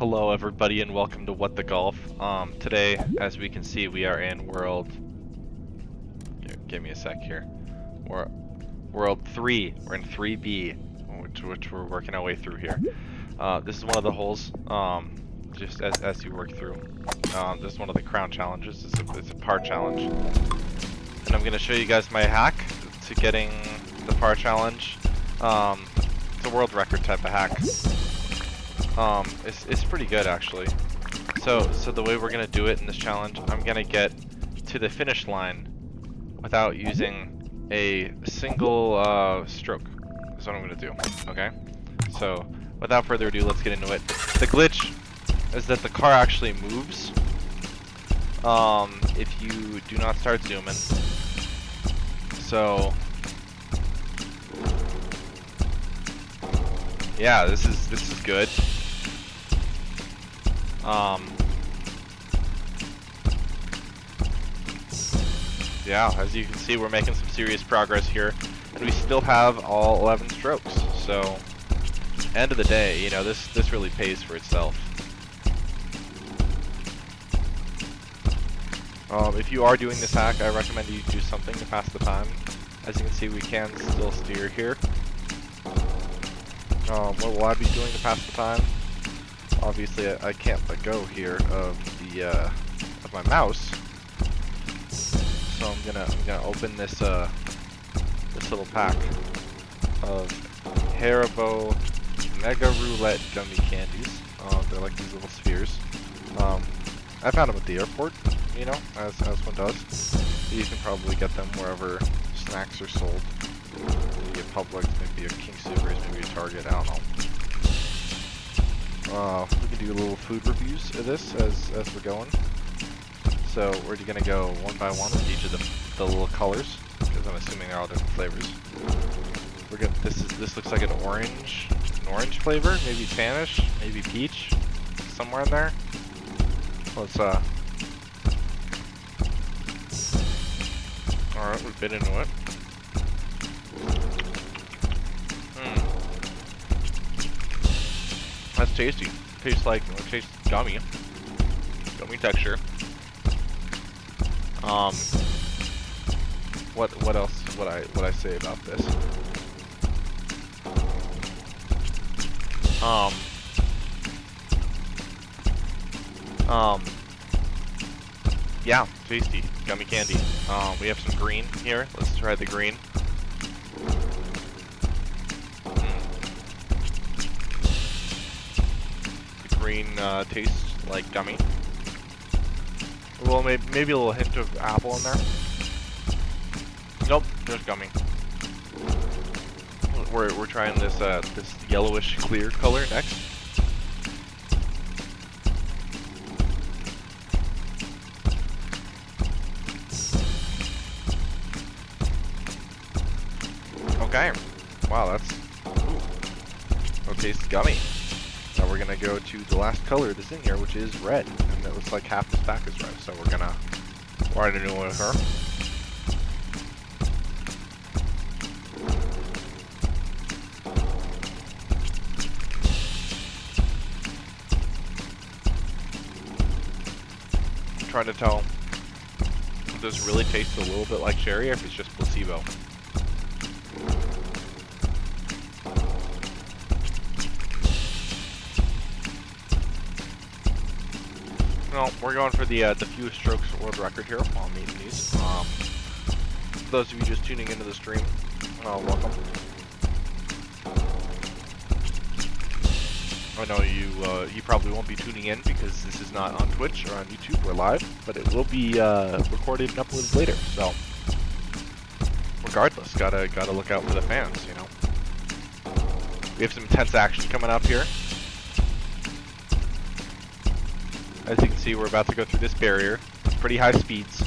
Hello everybody and welcome to What the Golf. Today, as we can see, we are in world... Give me a sec here. World 3. We're in 3B, which we're working our way through here. This is one of the holes, just as you work through. This is one of the crown challenges. It's a par challenge. And I'm going to show you guys my hack to getting the par challenge. It's a world record type of hack. It's pretty good actually. So the way we're gonna do it in this challenge, I'm gonna get to the finish line without using a single stroke. That's what I'm gonna do. Okay. So without further ado, let's get into it. The glitch is that the car actually moves if you do not start zooming. So yeah, this is good. Yeah, as you can see, we're making some serious progress here, and we still have all 11 strokes. So, end of the day, you know, this really pays for itself. If you are doing this hack, I recommend you do something to pass the time. As you can see, we can still steer here. What will I be doing to pass the time? Obviously, I can't let go here of the of my mouse, so I'm gonna open this this little pack of Haribo Mega Roulette gummy candies. They're like these little spheres. I found them at the airport, you know, as one does. You can probably get them wherever snacks are sold. Maybe a Publix, maybe a King Soopers, maybe a Target. I don't know. We can do a little food reviews of this as we're going. So we're gonna go one by one with each of the little colors, because I'm assuming they're all different flavors. We're gonna this looks like an orange flavor, maybe Spanish, maybe peach, somewhere in there. Let's alright, we bit into it. That's tasty. Tastes like, it tastes gummy. Gummy texture. What else would I say about this? Yeah, tasty. Gummy candy. We have some green here. Let's try the green. Green tastes like gummy. Well, maybe a little hint of apple in there. Nope, there's gummy. We're trying this this yellowish clear color next. Okay. Wow, that's that tastes gummy. Now we're gonna go to the last color that's in here, which is red, and it looks like half this pack is red. So we're gonna write a new one with her. I'm trying to tell if this really tastes a little bit like cherry, or if it's just placebo. No, we're going for the fewest strokes world record here while I'm eating these. For those of you just tuning into the stream, welcome. I know you probably won't be tuning in because this is not on Twitch or on YouTube. We're live, but it will be recorded and uploaded later. So, regardless, gotta look out for the fans. You know, we have some intense action coming up here. As you can see, we're about to go through this barrier. Pretty high speeds.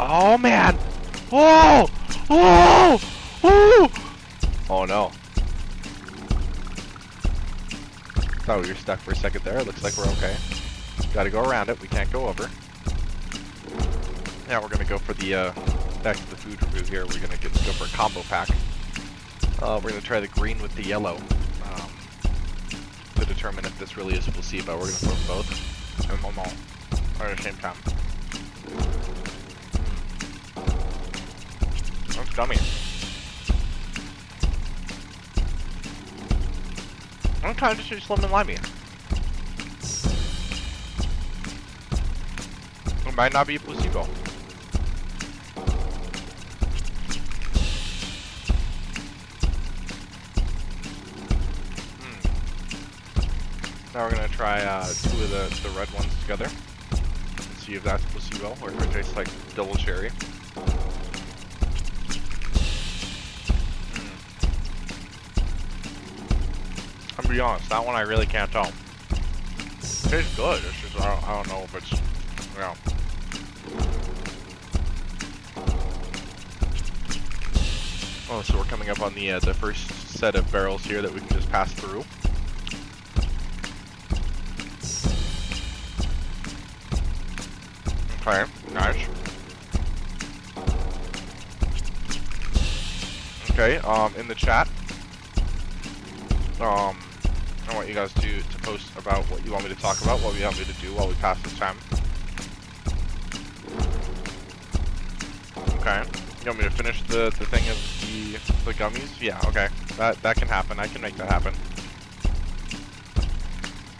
Oh man! Whoa! Whoa! Whoa! Oh no. Thought we were stuck for a second there. It looks like we're okay. Gotta go around it. We can't go over. Now we're gonna go for the back to the food review here. We're gonna go for a combo pack. We're gonna try the green with the yellow to determine if this really is a placebo. We're gonna throw both and them all at the same time. That's gummy. I'm kind of just lemon limey. It might not be a placebo. Now we're gonna try 2 of the red ones together and see if that's placebo or if it tastes like double cherry. I'm gonna be honest, that one I really can't tell. It tastes good. It's just I don't know if it's Oh, so we're coming up on the first set of barrels here that we can just pass through. Okay, nice. Okay, in the chat, I want you guys to post about what you want me to talk about, what you want me to do while we pass this time. Okay, you want me to finish the thing of the gummies? Yeah, okay, that can happen. I can make that happen.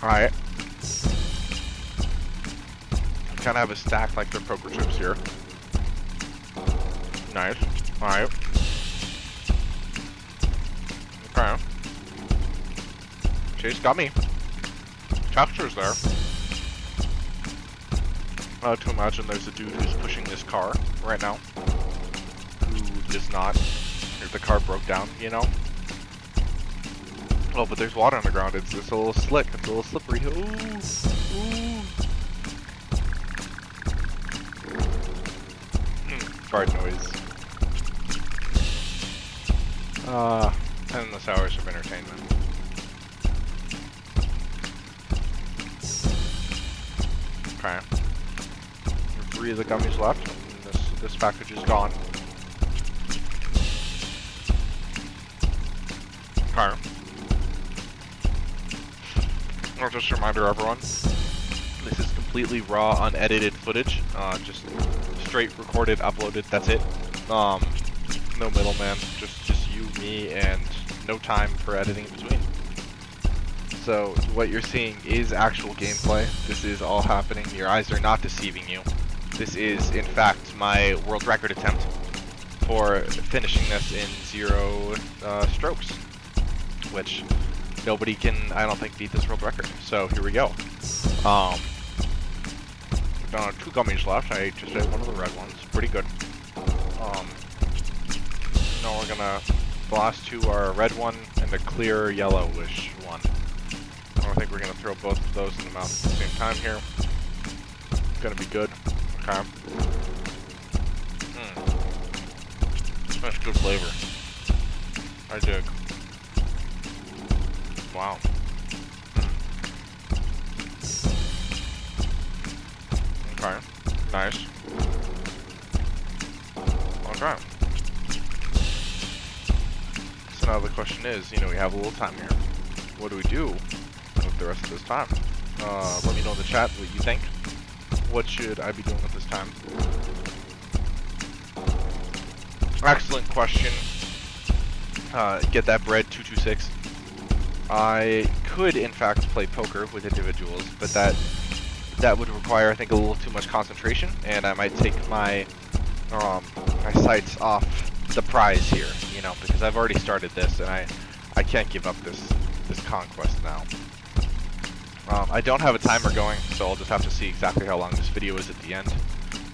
Alright. Kind of have a stack like their poker chips here. Nice. Alright. Okay. Chase gummy. Texture's there. To imagine there's a dude who's pushing this car right now. Who does not. The car broke down, you know? Oh, but there's water on the ground. It's a little slick. It's a little slippery. Ooh. Ooh. Fart noise. Endless hours of entertainment. Okay. 3 of the gummies left. And this package is gone. Okay. Well, just a reminder, everyone. This is completely raw, unedited footage. Just straight recorded, uploaded, that's it. No middleman, just you, me, and no time for editing in between. So what you're seeing is actual gameplay. This is all happening. Your eyes are not deceiving you. This is, in fact, my world record attempt for finishing this in 0 strokes, which nobody can, I don't think, beat this world record. So here we go. We've done 2 gummies left. I just ate one of the red ones. Pretty good. Now we're gonna, the last 2 are a red one and a clear yellowish one. I think we're gonna throw both of those in the mouth at the same time here. It's gonna be good. Okay. That's good flavor. I dig. Wow. Okay. Nice. Okay. So now the question is, you know, we have a little time here. What do we do with the rest of this time? Let me know in the chat what you think. What should I be doing with this time? Excellent question. Get that bread 226. I could, in fact, play poker with individuals, but that would require, I think, a little too much concentration, and I might take my my sights off the prize here, you know, because I've already started this, and I can't give up this conquest now. I don't have a timer going, so I'll just have to see exactly how long this video is at the end,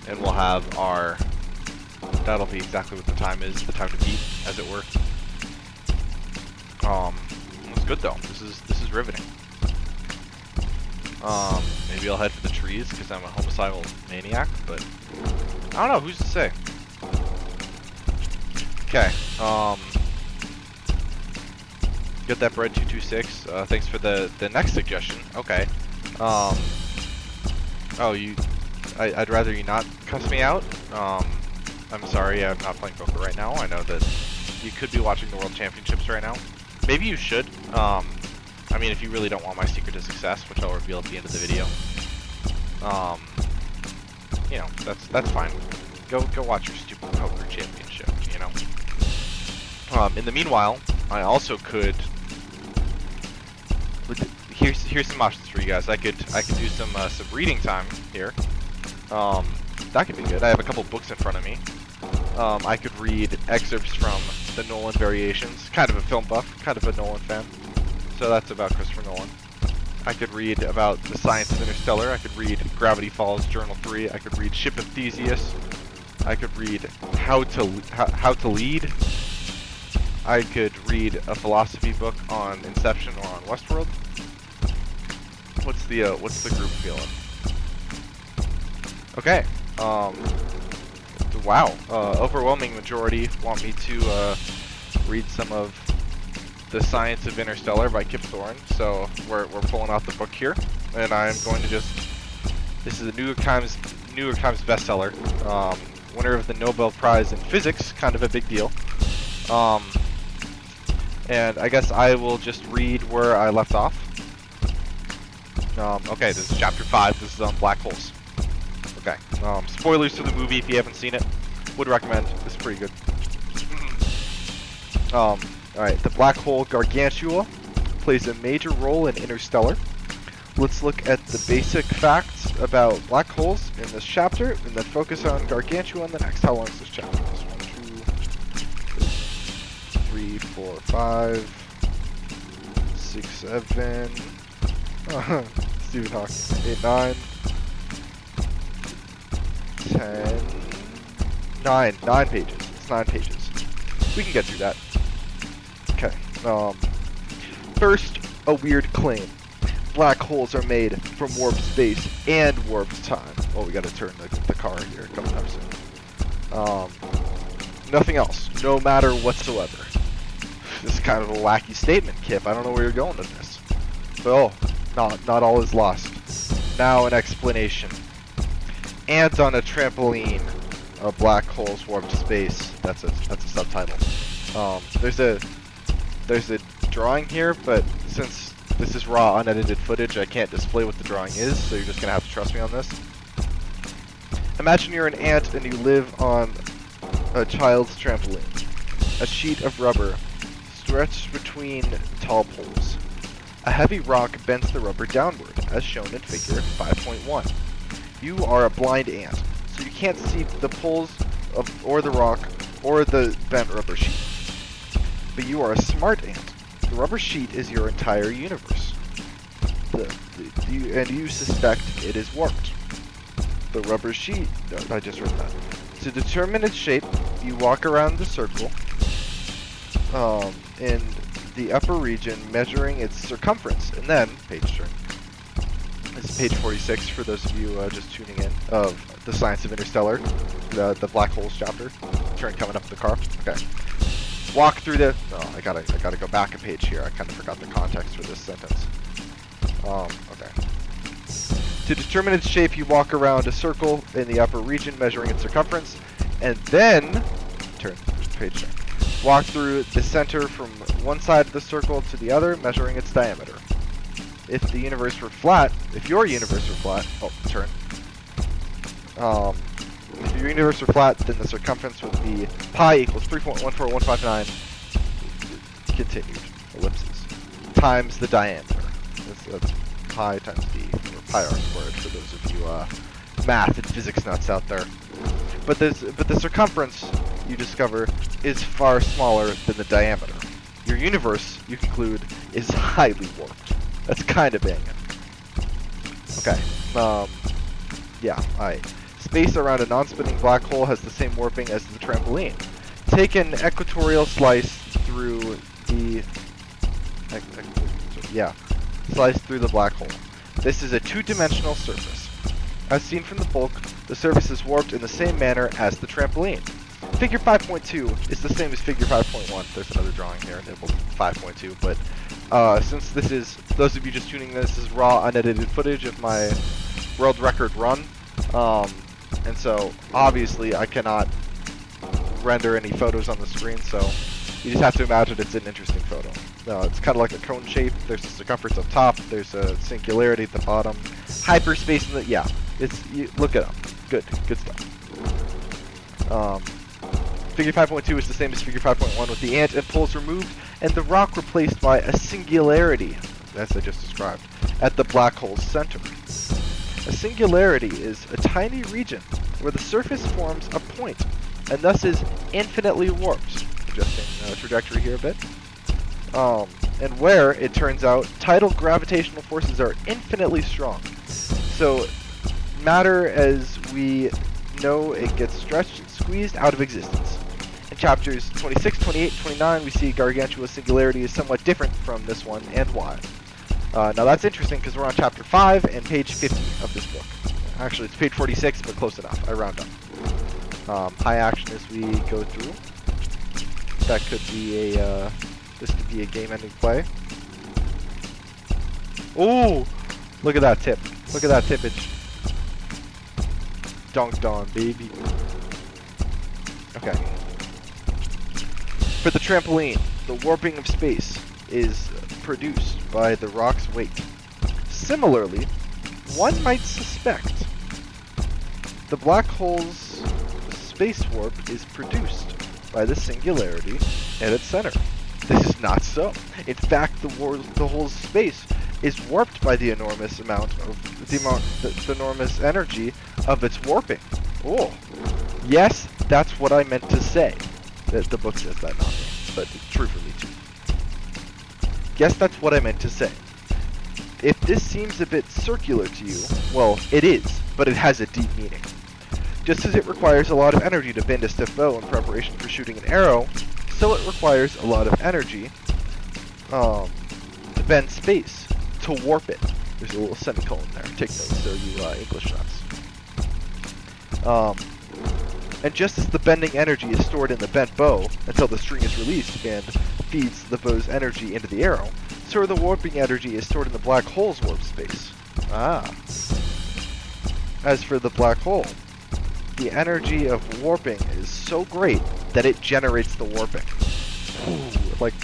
and we'll have our, that'll be exactly what the time is, the time to beat, as it were. It's good though. This is riveting. Maybe I'll head for the trees because I'm a homicidal maniac, but I don't know. Who's to say? Okay. Get that bread 226. Thanks for the next suggestion. Okay. Oh, I'd rather you not cuss me out. I'm sorry. I'm not playing poker right now. I know that you could be watching the World Championships right now. Maybe you should. I mean, if you really don't want my secret to success, which I'll reveal at the end of the video. You know, that's fine. Go watch your stupid poker championship, you know. In the meanwhile, I also could. Here's some options for you guys. I could do some reading time here. That could be good. I have a couple books in front of me. I could read excerpts from the Nolan Variations. Kind of a film buff, kind of a Nolan fan. So that's about Christopher Nolan. I could read about the science of Interstellar. I could read Gravity Falls Journal 3. I could read Ship of Theseus. I could read How to Lead. I could read a philosophy book on Inception or on Westworld. What's the group feeling? Okay. Wow. Overwhelming majority want me to read some of The Science of Interstellar by Kip Thorne. So we're pulling out the book here, and I'm going to just. This is a New York Times bestseller. Winner of the Nobel Prize in Physics. Kind of a big deal. And I guess I will just read where I left off. Okay, this is chapter 5. This is on black holes. Okay. Spoilers to the movie if you haven't seen it. Would recommend. It's pretty good. Alright, the black hole Gargantua plays a major role in Interstellar. Let's look at the basic facts about black holes in this chapter, and then focus on Gargantua in the next. How long is this chapter? 1, 2, 3, 4, 5, 6, 7. Stephen Hawking. 8, 9, 10, 9 pages. It's 9 pages. We can get through that. Okay. First, a weird claim. Black holes are made from warp space and warp time. Oh, we gotta turn the car here coming up soon. Nothing else. No matter whatsoever. This is kind of a wacky statement, Kip. I don't know where you're going with this. But not all is lost. Now an explanation. Ant on a trampoline. A black hole's warped space. That's a subtitle. There's a drawing here, but since this is raw, unedited footage, I can't display what the drawing is, so you're just gonna have to trust me on this. Imagine you're an ant and you live on a child's trampoline. A sheet of rubber stretched between tall poles. A heavy rock bends the rubber downward, as shown in figure 5.1. You are a blind ant, so you can't see the poles or the rock or the bent rubber sheet. But you are a smart ant. The rubber sheet is your entire universe. And you suspect it is warped. The rubber sheet... No, I just read that. To determine its shape, you walk around the circle in the upper region, measuring its circumference. And then, page turn. This is page 46 for those of you just tuning in, of The Science of Interstellar, the black holes chapter. Turn coming up the car. Okay. Walk through the... Oh, I gotta go back a page here. I kind of forgot the context for this sentence. Okay. To determine its shape, you walk around a circle in the upper region, measuring its circumference, and then page turn. Walk through the center from one side of the circle to the other, measuring its diameter. If your universe were flat, If your universe were flat, then the circumference would be pi equals 3.14159, continued, ellipses, times the diameter. That's pi times d, or pi r squared, for those of you math and physics nuts out there. But the circumference, you discover, is far smaller than the diameter. Your universe, you conclude, is highly warped. That's kind of banging. Okay, yeah, Space around a non-spinning black hole has the same warping as the trampoline. Take an equatorial slice through the... slice through the black hole. This is a two-dimensional surface. As seen from the bulk, the surface is warped in the same manner as the trampoline. Figure 5.2 is the same as figure 5.1. There's another drawing here, labeled 5.2, but since this is, those of you just tuning in, this is raw, unedited footage of my world record run, and so obviously I cannot render any photos on the screen, so You just have to imagine it's an interesting photo. It's kind of like a cone shape. There's a circumference up top. There's a singularity at the bottom. Hyperspace in the look it up. Good stuff. Figure 5.2 is the same as figure 5.1 with the ant and poles removed and the rock replaced by a singularity, as I just described, at the black hole's center. A singularity is a tiny region where the surface forms a point and thus is infinitely warped. Adjusting trajectory here a bit. And where, it turns out, tidal gravitational forces are infinitely strong. So matter, as we know, it gets stretched and squeezed out of existence. In chapters 26, 28, and 29, we see Gargantua's singularity is somewhat different from this one, and why. Now that's interesting because we're on chapter 5 and page 50 of this book. Actually, it's page 46, but close enough. I round up. High action as we go through. That could be a, this could be a game-ending play. Ooh! Look at that tip. Look at that tippage. Dunked on, baby. Okay. For the trampoline, the warping of space is produced by the rock's weight. Similarly, one might suspect the black hole's space warp is produced by the singularity at its center. This is not so. In fact, the whole space is warped by the enormous amount of the enormous energy of its warping. Oh, yes, that's what I meant to say. The book says that, not me, but it's true for me too. Yes, that's what I meant to say. If this seems a bit circular to you, well, it is, but it has a deep meaning. Just as it requires a lot of energy to bend a stiff bow in preparation for shooting an arrow, so it requires a lot of energy to bend space, to warp it. There's a little semicolon there. Take notes, so you English nuts. And just as the bending energy is stored in the bent bow until the string is released and feeds the bow's energy into the arrow, so the warping energy is stored in the black hole's warp space. As for the black hole, the energy of warping is so great that it generates the warping. Like,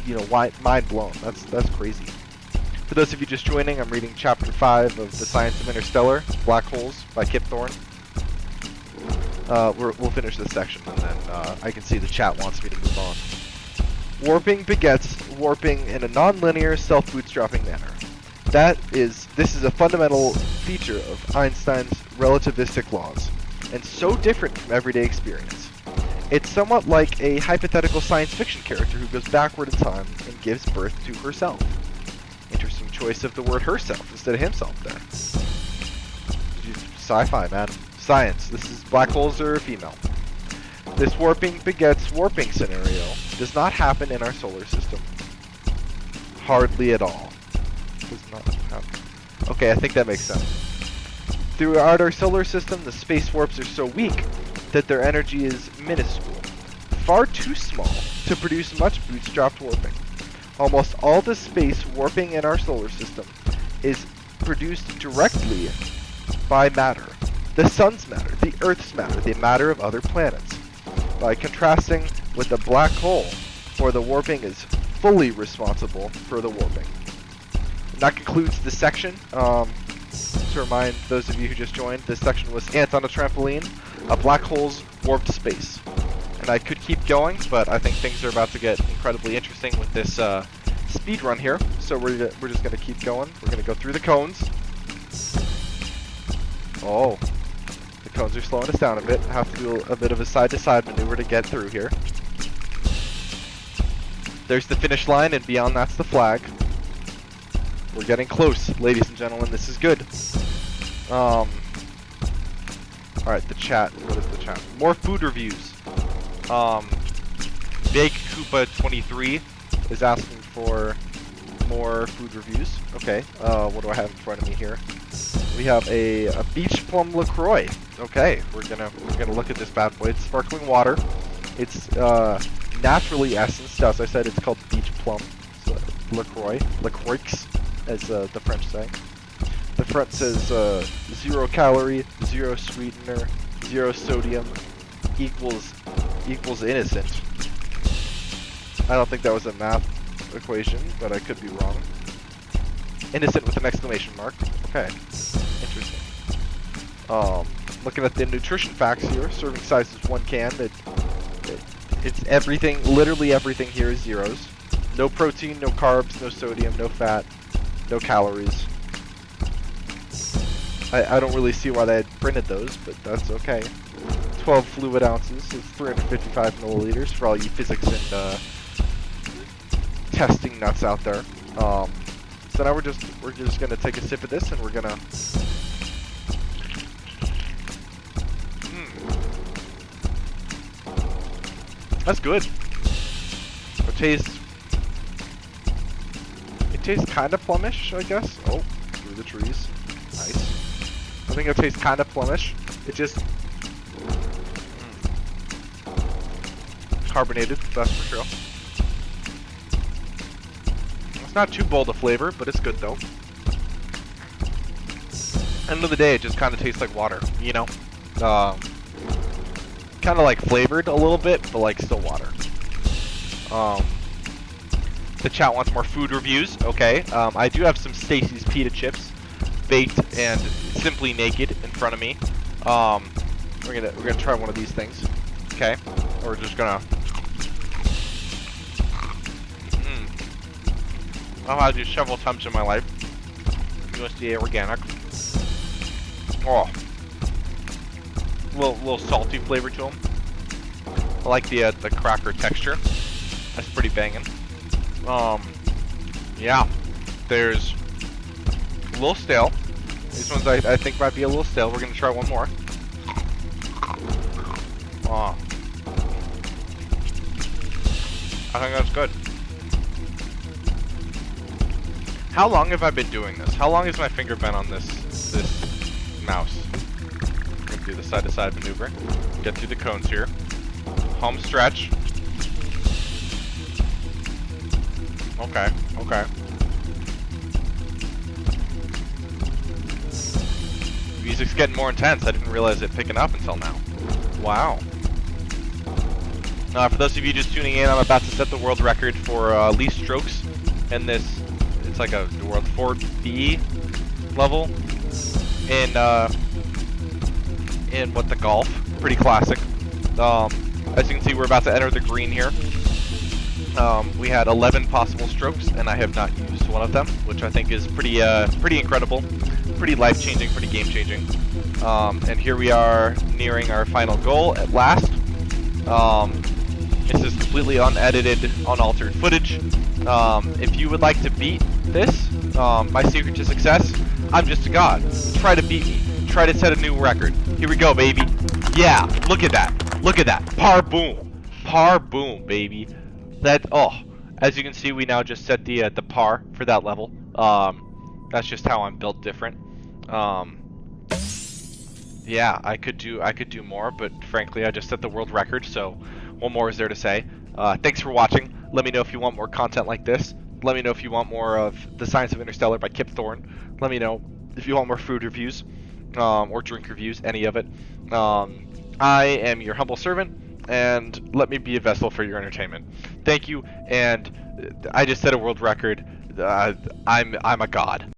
you know, mind blown. That's crazy. For those of you just joining, I'm reading chapter 5 of The Science of Interstellar, Black Holes by Kip Thorne. We'll finish this section, and then I can see the chat wants me to move on. Warping begets warping in a non-linear, self-bootstrapping manner. This is a fundamental feature of Einstein's relativistic laws, and so different from everyday experience. It's somewhat like a hypothetical science fiction character who goes backward in time and gives birth to herself. Interesting choice of the word herself instead of himself there. Sci-fi, man. Science. This is black holes are female. This warping begets warping scenario does not happen in our solar system. Hardly at all. Does not happen. Okay, I think that makes sense. Throughout our solar system, the space warps are so weak that their energy is minuscule. Far too small to produce much bootstrapped warping. Almost all the space warping in our solar system is produced directly by matter. The sun's matter, the Earth's matter, the matter of other planets. By contrasting with the black hole, where the warping is fully responsible for the warping. And that concludes this section. To remind those of you who just joined, this section was Ant on a Trampoline, a black hole's warped space. And I could keep going, but I think things are about to get incredibly interesting with this speed run here. So we're just going to keep going. We're going to go through the cones. Oh. Cones are slowing us down a bit. I have to do a bit of a side-to-side maneuver to get through here. There's the finish line, and beyond that's the flag. We're getting close, ladies and gentlemen. This is good. Alright, the chat. What is the chat? More food reviews. Big Koopa 23 is asking for more food reviews. Okay, what do I have in front of me here? We have a beach plum LaCroix. Okay, we're gonna look at this bad boy. It's sparkling water. It's naturally essenced. As I said, it's called beach plum. So LaCroix, as the French say. The front says 0 calorie, 0 sweetener, 0 sodium, equals innocent. I don't think that was a math equation, but I could be wrong. Innocent with an exclamation mark. Okay. Interesting. Looking at the nutrition facts here, serving size is 1 can. It's everything, literally everything here is zeros. No protein, no carbs, no sodium, no fat, no calories. I don't really see why they had printed those, but that's okay. 12 fluid ounces is 355 milliliters for all you physics and testing nuts out there. So now we're just gonna take a sip of this, and we're gonna. That's good. It tastes kind of plummish, I guess. Oh, through the trees. Nice. I think it tastes kind of plummish. It just carbonated, that's for sure. It's not too bold a flavor, but it's good though. End of the day, it just kind of tastes like water, you know? Kind of like flavored a little bit, but like still water. The chat wants more food reviews. Okay, I do have some Stacy's pita chips, baked and simply naked, in front of me. We're gonna try one of these things. Okay, we're just gonna. I've had these several times in my life. USDA organic. Oh, little salty flavor to them. I like the cracker texture. That's pretty banging. Yeah, there's a little stale. These ones I think might be a little stale. We're gonna try one more. I think that's good. How long have I been doing this? How long has my finger been on this mouse? I'm gonna do the side-to-side maneuver. Get through the cones here. Home stretch. Okay, okay. Music's getting more intense. I didn't realize it picking up until now. Wow. For those of you just tuning in, I'm about to set the world record for least strokes in this. It's like a world 4B level in what the golf. Pretty classic. As you can see, we're about to enter the green here. We had 11 possible strokes, and I have not used one of them, which I think is pretty incredible, pretty life-changing, pretty game-changing. And here we are nearing our final goal at last. This is completely unedited, unaltered footage. If you would like to beat this, my secret to success, I'm just a god. Try to beat me. Try to set a new record. Here we go, baby. Yeah, look at that. Look at that. Par boom. Par boom, baby. That, as you can see, we now just set the par for that level. That's just how I'm built different. Yeah, I could do more, but frankly, I just set the world record, so what more is there to say? Thanks for watching. Let me know if you want more content like this. Let me know if you want more of The Science of Interstellar by Kip Thorne. Let me know if you want more food reviews, or drink reviews, any of it. I am your humble servant, and let me be a vessel for your entertainment. Thank you, and I just set a world record. I'm a god.